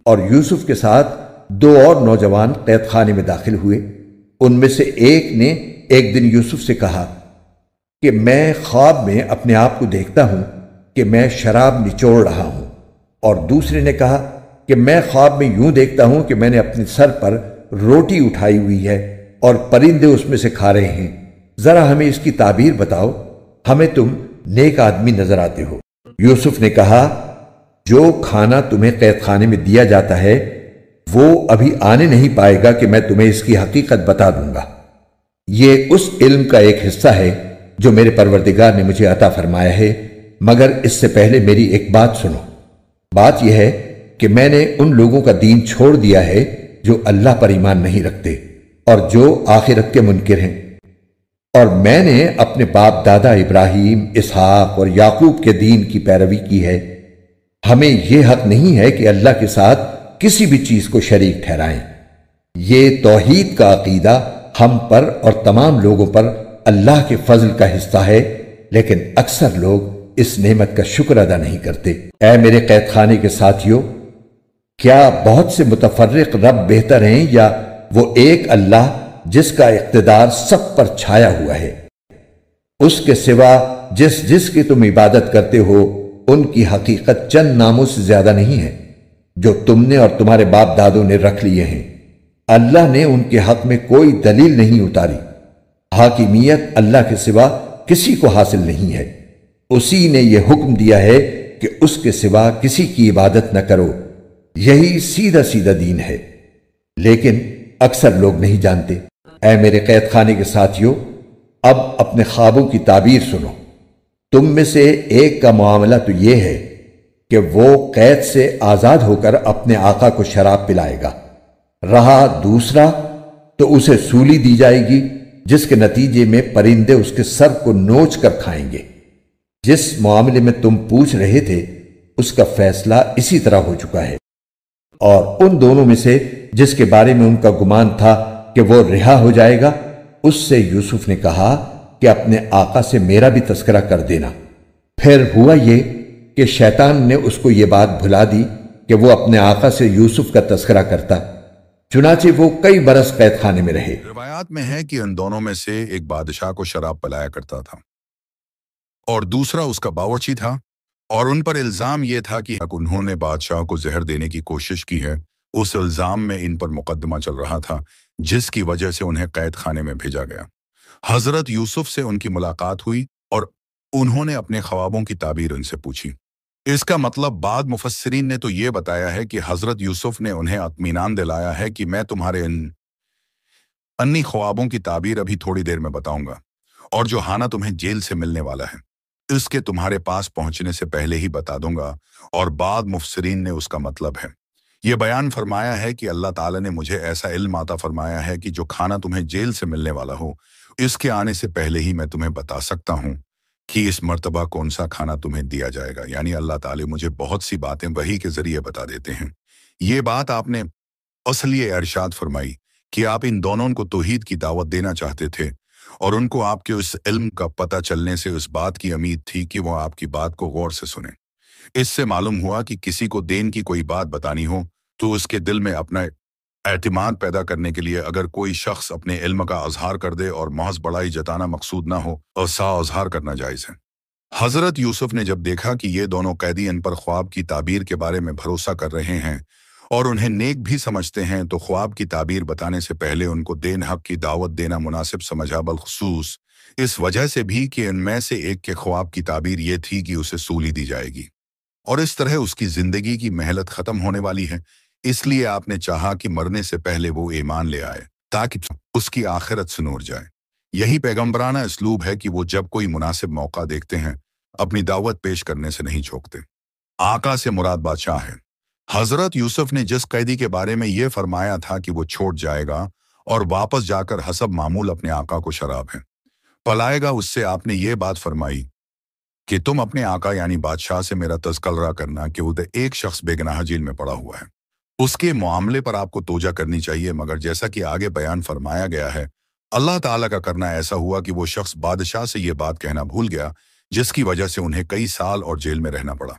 اور یوسف کے ساتھ دو اور نوجوان قید خانے میں داخل ہوئے۔ ان میں سے ایک نے ایک دن یوسف سے کہا کہ میں خواب میں اپنے آپ کو دیکھتا ہوں کہ میں شراب نچوڑ رہا ہوں، اور دوسرے نے کہا کہ میں خواب میں یوں دیکھتا ہوں کہ میں نے اپنے سر پر روٹی اٹھائی ہوئی ہے اور پرندے اس میں سے کھا رہے ہیں، ذرا ہمیں اس کی تعبیر بتاؤ، ہمیں تم نیک آدمی نظر آتے ہو۔ یوسف نے کہا جو کھانا تمہیں قید خانے میں دیا جاتا ہے وہ ابھی آنے نہیں پائے گا کہ میں تمہیں اس کی حقیقت بتا دوں گا۔ یہ اس علم کا ایک حصہ ہے جو میرے پروردگار نے مجھے عطا فرمایا ہے، مگر اس سے پہلے میری ایک بات سنو۔ بات یہ ہے کہ میں نے ان لوگوں کا دین چھوڑ دیا ہے جو اللہ پر ایمان نہیں رکھتے اور جو آخرت کے منکر ہیں، اور میں نے اپنے باپ دادا ابراہیم، اسحاق اور یعقوب کے دین کی پیروی کی ہے۔ ہمیں یہ حق نہیں ہے کہ اللہ کے ساتھ کسی بھی چیز کو شریک ٹھہرائیں۔ یہ توحید کا عقیدہ ہم پر اور تمام لوگوں پر اللہ کے فضل کا حصہ ہے، لیکن اکثر لوگ اس نعمت کا شکر ادا نہیں کرتے۔ اے میرے قید خانے کے ساتھیوں، کیا بہت سے متفرق رب بہتر ہیں یا وہ ایک اللہ جس کا اقتدار سب پر چھایا ہوا ہے؟ اس کے سوا جس کی تم عبادت کرتے ہو ان کی حقیقت چند ناموں سے زیادہ نہیں ہے جو تم نے اور تمہارے باپ دادوں نے رکھ لیے ہیں۔ اللہ نے ان کے حق میں کوئی دلیل نہیں اتاری۔ حاکمیت اللہ کے سوا کسی کو حاصل نہیں ہے۔ اسی نے یہ حکم دیا ہے کہ اس کے سوا کسی کی عبادت نہ کرو، یہی سیدھا سیدھا دین ہے، لیکن اکثر لوگ نہیں جانتے۔ اے میرے قید خانے کے ساتھیوں، اب اپنے خوابوں کی تعبیر سنو۔ تم میں سے ایک کا معاملہ تو یہ ہے کہ وہ قید سے آزاد ہو کر اپنے آقا کو شراب پلائے گا، رہا دوسرا تو اسے سولی دی جائے گی جس کے نتیجے میں پرندے اس کے سر کو نوچ کر کھائیں گے۔ جس معاملے میں تم پوچھ رہے تھے اس کا فیصلہ اسی طرح ہو چکا ہے، اور ان دونوں میں سے جس کے بارے میں ان کا گمان تھا کہ وہ رہا ہو جائے گا، اس سے یوسف نے کہا کہ اپنے آقا سے میرا بھی تذکرہ کر دینا۔ پھر ہوا یہ کہ شیطان نے اس کو یہ بات بھلا دی کہ وہ اپنے آقا سے یوسف کا تذکرہ کرتا، چنانچہ وہ کئی برس قید خانے میں رہے۔ روایات میں ہے کہ ان دونوں میں سے ایک بادشاہ کو شراب پلایا کرتا تھا اور دوسرا اس کا باورچی تھا، اور ان پر الزام یہ تھا کہ انہوں نے بادشاہ کو زہر دینے کی کوشش کی ہے۔ اس الزام میں ان پر مقدمہ چل رہا تھا جس کی وجہ سے انہیں قید خانے میں بھیجا گیا۔ حضرت یوسف سے ان کی ملاقات ہوئی اور انہوں نے اپنے خوابوں کی تعبیر ان سے پوچھی۔ اس کا مطلب بعض مفسرین نے تو یہ بتایا ہے کہ حضرت یوسف نے انہیں اطمینان دلایا ہے کہ میں تمہارے انی خوابوں کی تعبیر ابھی تھوڑی دیر میں بتاؤں گا، اور جو ہانا تمہیں جیل سے ملنے والا ہے اس کے تمہارے پاس پہنچنے سے پہلے ہی بتا دوں گا۔ اور بعض مفسرین نے اس کا مطلب ہے یہ بیان فرمایا ہے کہ اللہ تعالیٰ نے مجھے ایسا علم عطا فرمایا ہے کہ جو کھانا تمہیں جیل سے ملنے والا ہو اس کے آنے سے پہلے ہی میں تمہیں بتا سکتا ہوں کہ اس مرتبہ کون سا کھانا تمہیں دیا جائے گا۔ یعنی اللہ تعالیٰ مجھے بہت سی باتیں وحی کے ذریعے بتا دیتے ہیں۔ یہ بات آپ نے اصلی ارشاد فرمائی کہ آپ ان دونوں کو توحید کی دعوت دینا چاہتے تھے، اور ان کو آپ کے اس علم کا پتہ چلنے سے اس بات کی امید تھی کہ وہ آپ کی بات کو غور سے سنیں۔ اس سے معلوم ہوا کہ کسی کو دین کی کوئی بات بتانی ہو تو اس کے دل میں اپنا اعتماد پیدا کرنے کے لیے اگر کوئی شخص اپنے علم کا اظہار کر دے اور محض بڑائی جتانا مقصود نہ ہو اور اظہار کرنا جائز ہے۔ حضرت یوسف نے جب دیکھا کہ یہ دونوں قیدی ان پر خواب کی تعبیر کے بارے میں بھروسہ کر رہے ہیں اور انہیں نیک بھی سمجھتے ہیں، تو خواب کی تعبیر بتانے سے پہلے ان کو دین حق کی دعوت دینا مناسب سمجھا، بالخصوص اس وجہ سے بھی کہ ان میں سے ایک کے خواب کی تعبیر یہ تھی کہ اسے سولی دی جائے گی اور اس طرح اس کی زندگی کی مہلت ختم ہونے والی ہے۔ اس لیے آپ نے چاہا کہ مرنے سے پہلے وہ ایمان لے آئے تاکہ اس کی آخرت سے نور جائے۔ یہی پیغمبرانہ اسلوب ہے کہ وہ جب کوئی مناسب موقع دیکھتے ہیں اپنی دعوت پیش کرنے سے نہیں جھوکتے۔ آقا سے مراد بادشاہ ہے۔ حضرت یوسف نے جس قیدی کے بارے میں یہ فرمایا تھا کہ وہ چھوٹ جائے گا اور واپس جا کر حسب معمول اپنے آقا کو شراب ہے پلائے گا، اس سے آپ نے یہ بات فرمائی کہ تم اپنے آقا یعنی بادشاہ سے میرا تذکرہ کرنا کہ ادھر ایک شخص بے گناہ جیل میں پڑا ہوا ہے، اس کے معاملے پر آپ کو توجہ کرنی چاہیے، مگر جیسا کہ آگے بیان فرمایا گیا ہے اللہ تعالیٰ کا کرنا ایسا ہوا کہ وہ شخص بادشاہ سے یہ بات کہنا بھول گیا جس کی وجہ سے انہیں کئی سال اور جیل میں رہنا پڑا۔